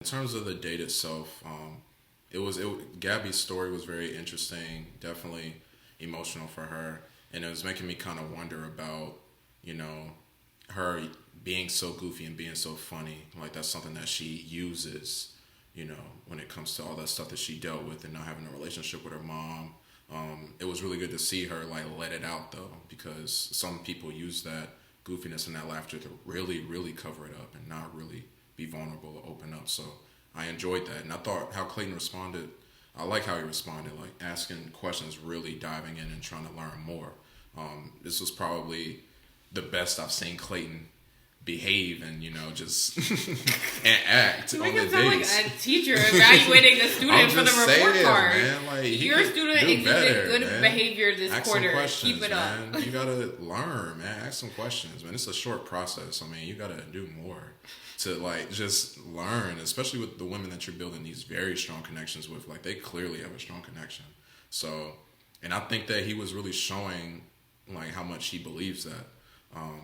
In terms of the date itself, Gabby's story was very interesting, definitely emotional for her, and it was making me kind of wonder about, you know, her being so goofy and being so funny. Like that's something that she uses, when it comes to all that stuff that she dealt with and not having a relationship with her mom. It was really good to see her like let it out though, because some people use that goofiness and that laughter to really, really cover it up and not really be vulnerable or open up. So I enjoyed that, and I thought how Clayton responded. I like how he responded, like asking questions, really diving in and trying to learn more. This was probably the best I've seen Clayton behave and just and act You on make the him sound dates. like a teacher evaluating a student for the report card. Man, like, Your student exhibited good behavior this ask quarter. Some questions, Keep it man. up. You gotta learn, man. Ask some questions, man. It's a short process. I mean, you gotta do more to like just learn, especially with the women that you're building these very strong connections with. Like they clearly have a strong connection. So, and I think that he was really showing like how much he believes that.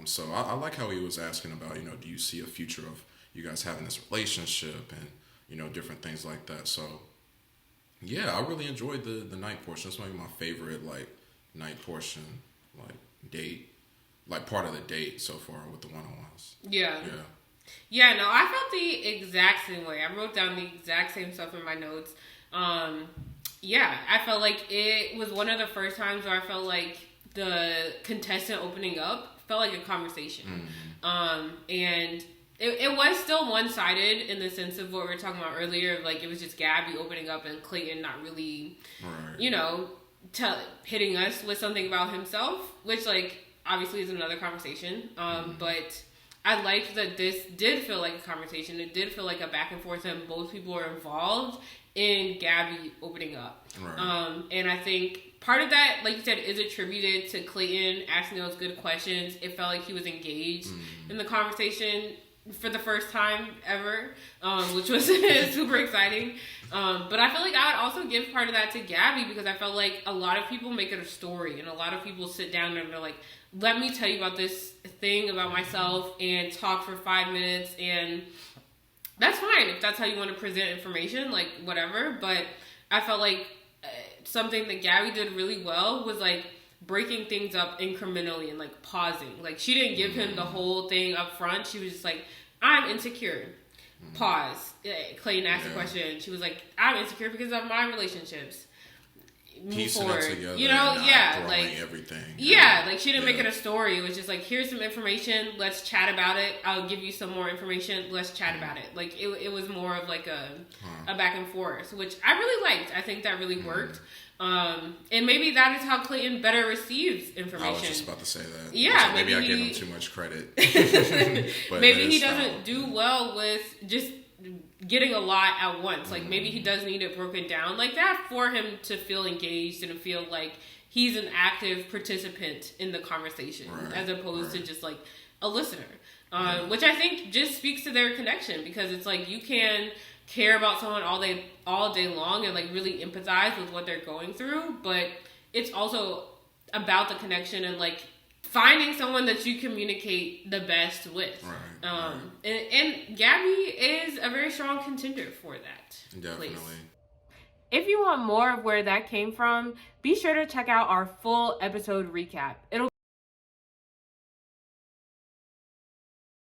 So I like how he was asking about, do you see a future of you guys having this relationship and, different things like that. So, yeah, I really enjoyed the night portion. It's maybe my favorite, like, night portion, like, date, like, part of the date so far with the one-on-ones. Yeah. Yeah. Yeah, no, I felt the exact same way. I wrote down the exact same stuff in my notes. Yeah, I felt like it was one of the first times where I felt like the contestant opening up felt like a conversation. And it was still one-sided in the sense of what we were talking about earlier. Like, it was just Gabby opening up and Clayton not really, hitting us with something about himself, which, like, obviously is another conversation. But I liked that this did feel like a conversation. It did feel like a back and forth, and both people were involved in Gabby opening up. Right. And I think part of that, like you said, is attributed to Clayton asking those good questions. It felt like he was engaged in the conversation for the first time ever, which was super exciting. But I feel like I would also give part of that to Gabby, because I felt like a lot of people make it a story, and a lot of people sit down and they're like, let me tell you about this thing about myself and talk for 5 minutes, and that's fine if that's how you want to present information, like whatever. But I felt like something that Gabby did really well was like breaking things up incrementally and like pausing. Like she didn't give him the whole thing up front. She was just like, I'm insecure. Pause. Clayton asked a question. She was like, I'm insecure because of my relationships. Move Piecing forward. it together, Like everything. like she didn't make it a story. It was just like, here's some information, let's chat about it. I'll give you some more information, let's chat about it. Like it was more of like a back and forth, which I really liked. I think that really worked. And maybe that is how Clayton better receives information. I was just about to say that. Yeah, maybe I give him too much credit. But maybe he doesn't do well with just getting a lot at once. Like maybe he does need it broken down like that for him to feel engaged and to feel like he's an active participant in the conversation, as opposed to just like a listener. Which I think just speaks to their connection, because it's like you can care about someone all day long and like really empathize with what they're going through, but it's also about the connection and like finding someone that you communicate the best with. And Gabby is a very strong contender for that. Definitely. Place. If you want more of where that came from, be sure to check out our full episode recap. It'll